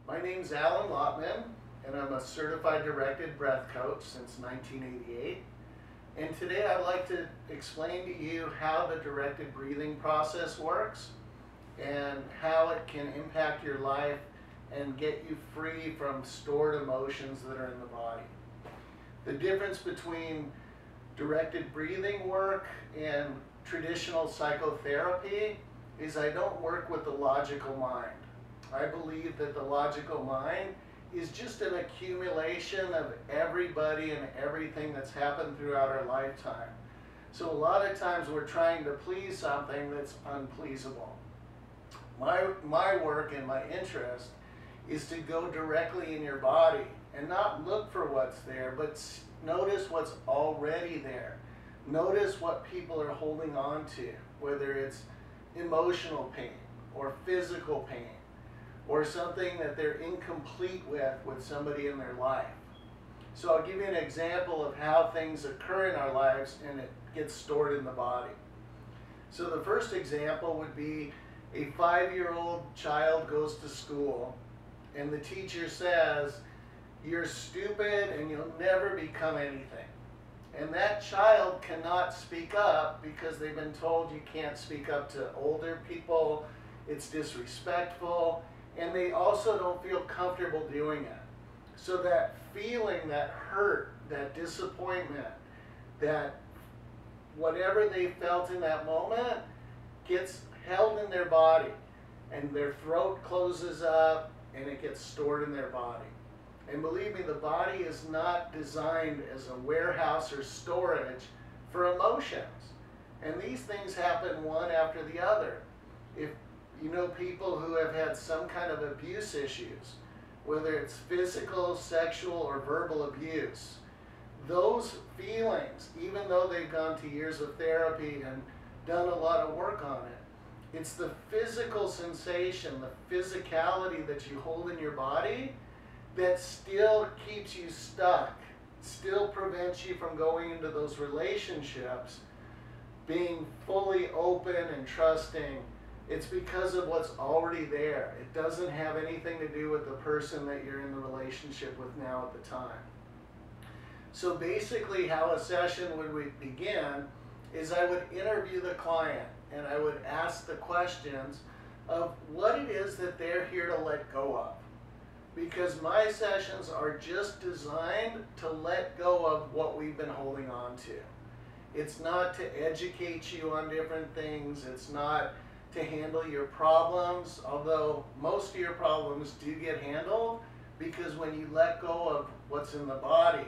My name's Alan Lotman, and I'm a certified directed breath coach since 1988. And today I'd like to explain to you how the directed breathing process works and how it can impact your life and get you free from stored emotions that are in the body. The difference between directed breathing work and traditional psychotherapy is I don't work with the logical mind. I believe that the logical mind is just an accumulation of everybody and everything that's happened throughout our lifetime. So a lot of times we're trying to please something that's unpleasable. My work and my interest is to go directly in your body and not look for what's there, but notice what's already there. Notice what people are holding on to, whether it's emotional pain or physical pain or something that they're incomplete with somebody in their life. So I'll give you an example of how things occur in our lives and it gets stored in the body. So the first example would be a 5-year-old child goes to school and the teacher says, "You're stupid and you'll never become anything." And that child cannot speak up because they've been told you can't speak up to older people, it's disrespectful, and they also don't feel comfortable doing it. So that feeling, that hurt, that disappointment, that whatever they felt in that moment gets held in their body, and their throat closes up and it gets stored in their body. And believe me, the body is not designed as a warehouse or storage for emotions. And these things happen one after the other. If you know people who have had some kind of abuse issues, whether it's physical, sexual, or verbal abuse, those feelings, even though they've gone to years of therapy and done a lot of work on it, it's the physical sensation, the physicality that you hold in your body that still keeps you stuck, still prevents you from going into those relationships, being fully open and trusting. It's because of what's already there. It doesn't have anything to do with the person that you're in the relationship with now at the time. So basically how a session would begin is I would interview the client and I would ask the questions of what it is that they're here to let go of. Because my sessions are just designed to let go of what we've been holding on to. It's not to educate you on different things. It's not to handle your problems, although most of your problems do get handled, because when you let go of what's in the body,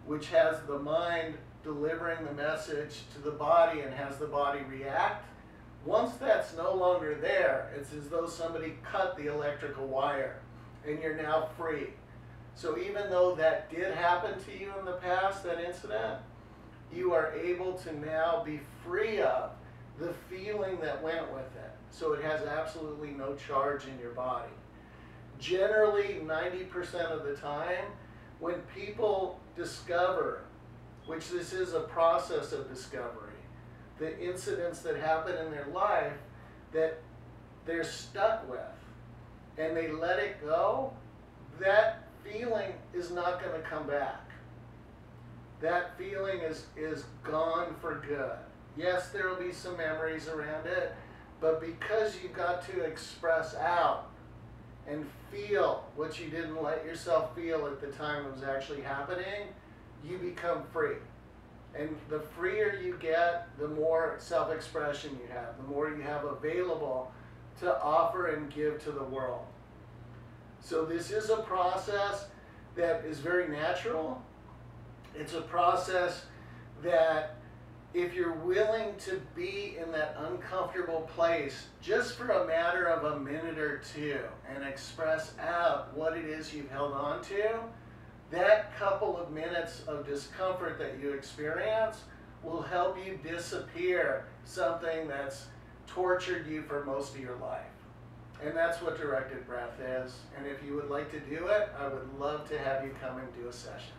which has the mind delivering the message to the body and has the body react, once that's no longer there, it's as though somebody cut the electrical wire and you're now free. So even though that did happen to you in the past, that incident, you are able to now be free of the feeling that went with it. So it has absolutely no charge in your body. Generally, 90% of the time, when people discover, which this is a process of discovery, the incidents that happen in their life that they're stuck with, and they let it go, that feeling is not going to come back. That feeling is gone for good. Yes, there will be some memories around it, but because you got to express out and feel what you didn't let yourself feel at the time it was actually happening, you become free. And the freer you get, the more self-expression you have, the more you have available to offer and give to the world. So this is a process that is very natural. It's a process that if you're willing to be in that uncomfortable place just for a matter of a minute or two and express out what it is you've held on to, that couple of minutes of discomfort that you experience will help you disappear something that's tortured you for most of your life. And that's what directed breath is. And if you would like to do it, I would love to have you come and do a session.